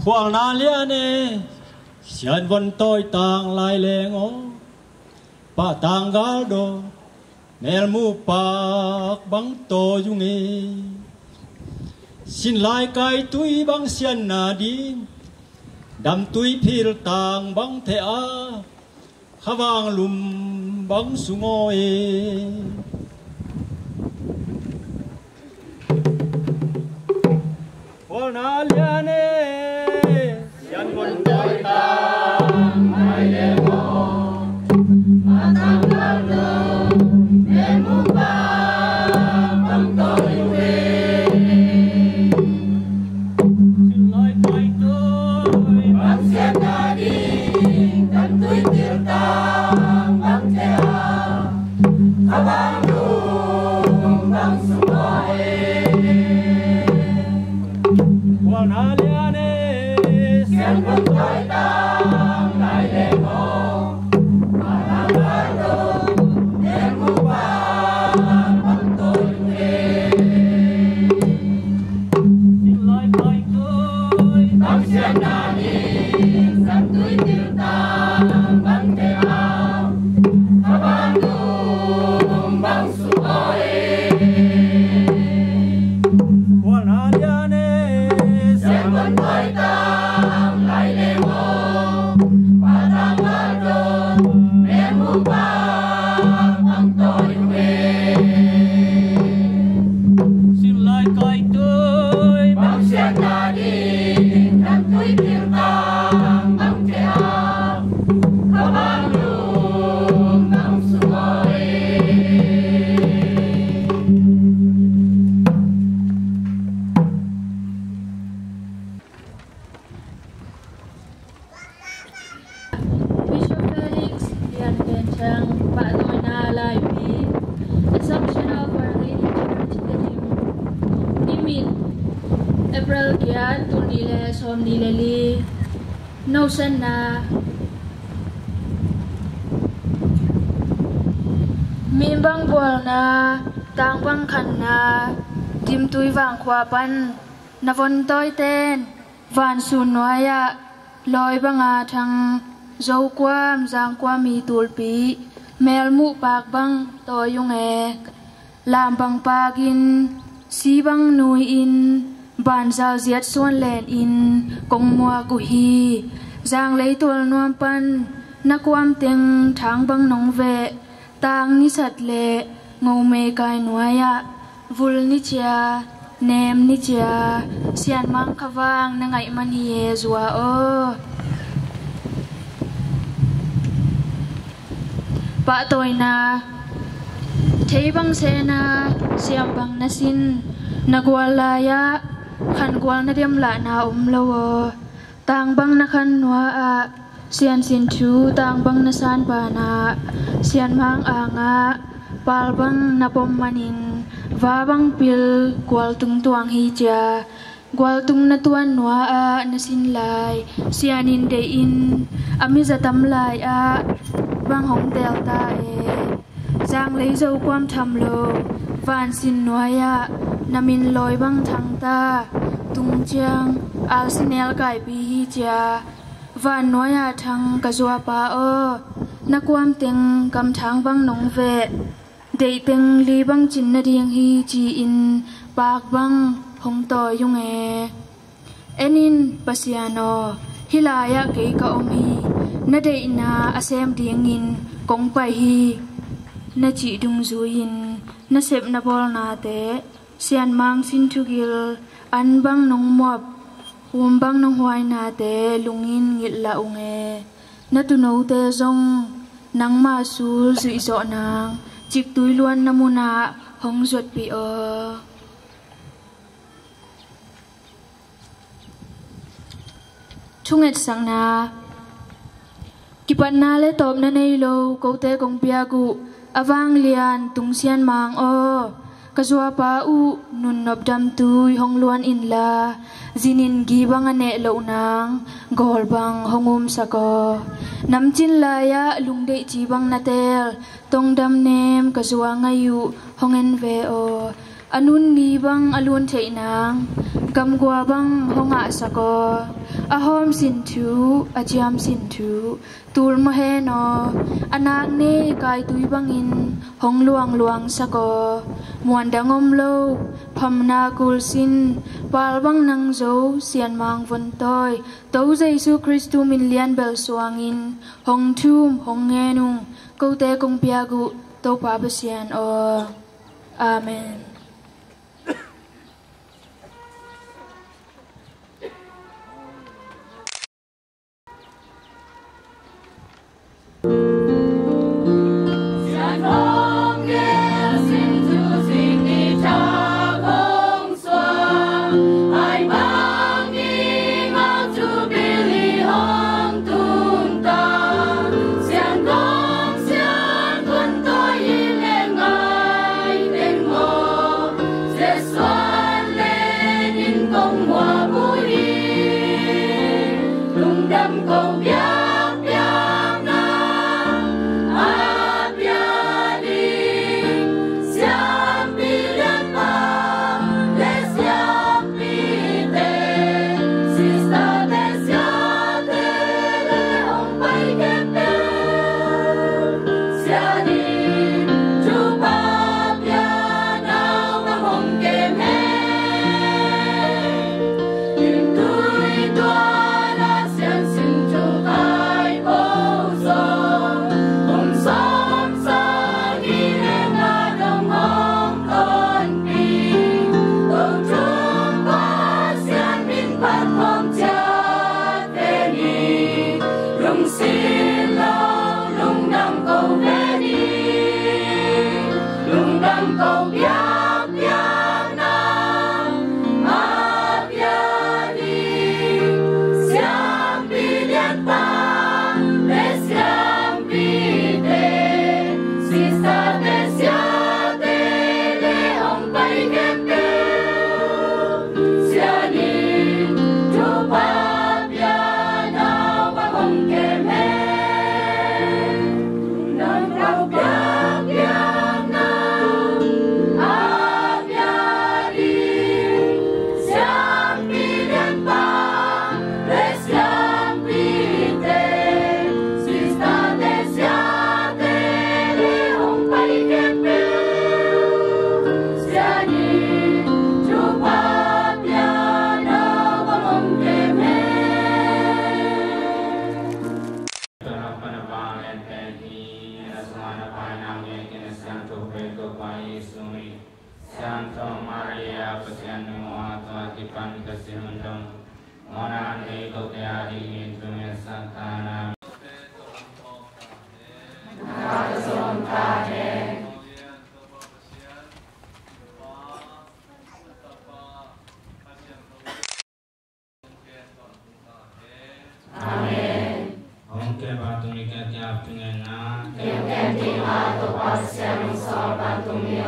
khoang na lia nè xian vân tôi tàng lại lệ ngó pa tàng gal do nel mu pak bang to dung e xin lại cái túi bang xian na đi đam túi phil tàng bang the a khawang lum bang sungo e khoang na lia nè xian vân tôi tàng lại lệ ngó pa tàng gal do nel mu pak bang to dung e xin lại cái túi bang xian na đi đam túi phil tàng bang the a khawang lum bang sungo e khoang na lia nè xian vân tôi tàng lại lệ ngó pa tàng gal do nel mu pak bang to dung e xin lại cái túi bang xian na đi đam túi phil tàng bang the a khawang lum bang sungo e khoang na lia nè xian vân tôi tàng lại lệ ngó pa tàng gal do nel mu pak bang to dung e xin lại cái túi bang xian na đi đam túi phil tàng bang the a khawang lum bang sungo e Bishop Felix Lian Kenchang Patoy na Live Assumption of Our Lady Church Galim Nimit April Kiat Tunile Som Nileli Nosan na Mimbang Bual na Tang Bang Khan na Dim Tui Vang Kwa Pan Navon Toy Ten Van Sun Noya Loi Banga Thang Dâu Quam Giang Qua Mi Tulpi Mel Mu Pak Bang Toy Yung Ek Lam Bang Pagin Si Bang Nui In Ban Giao Diet Xuân Len In Kong Mua Gu Hi Giang Lấy Tuol Nuam Pan Na Quam Teng Thang Bang Nong Ve Tang Ni Sat Le Ngô Mê Kai Nuaya Vul Ni Chia Nem Ni Chia Sian Mang Khawang Na Ngai Man Hi Zua O Pa Toy na Thei Bang Se na Siam Bang Na Sin Nagwalaya Khan Gwal Na Diam La Na Lo Tang Bang Na Khan Nua A Sian Sin Thu Tang Bang Na San Ba Na Sian Mang A Nga Pal Bang Na Pom Manin Va Bang Pil Gwal Tung Tuang Hi Chia Gwal Tung Na Tuan Nua A Na Sin Lai Sianin De In Amizatam Lai A Bang Hong Delta E Giang Lấy Dâu Quam Tham Lo Van Sin Noya Namin Loi Bang Thang Ta Tung Chiang Al Sinel Kai Pi Hi Chia Van Noya Thang Kazua Pa O Na Quam Teng Kam Thang Bang Nong Ve Dei Teng Li Bang Chin Na Ding Hi Chi In Pak Bang Hong To Yung E Enin Pasiano Hilaya Kei Ka Om Hi Na Dei Na Asem Ding In Kong Pai Hi Na Chi Dung Zuin Na Sep Na Bol Na Te Sian Mang Sin Tugil An Bang Nong Mop Hum Bang Nong Huai Na Te Lungin Ngit La Ung E Na Tu Nau Te Zong Nang Ma Sul Zui Zo Nang Chik Tui Luan Na Muna Hong Zuat Pi O Chunget Sang Na Kipat Na Le Top Na Nei Lo Kau Te Kong Pia Gu Avang Lian Tung Sian Mang O Kazua Pa U Nun Nop Dam Tui Hong Luan In La Zinin Gi Bang Ane Lo Nang Gol Bang Hongum Sako Nam Chin La Ya Lung De Chi Bang Na Tel Tong Dam Nem Kazua Ngayu Hongen Ve O anun ni bang alun thei nang gam gwa bang honga sako ahom sin thu ajiam sin thu tur ma he no anak ne kai tui bang in hong luang luang sako muan dangom lo phamna kul sin pal bang nang zo sian mang von toy to Jesu Christu min lian bel suangin hong thum hong nge nung câu te kong piagu to pa basian o amen. Yang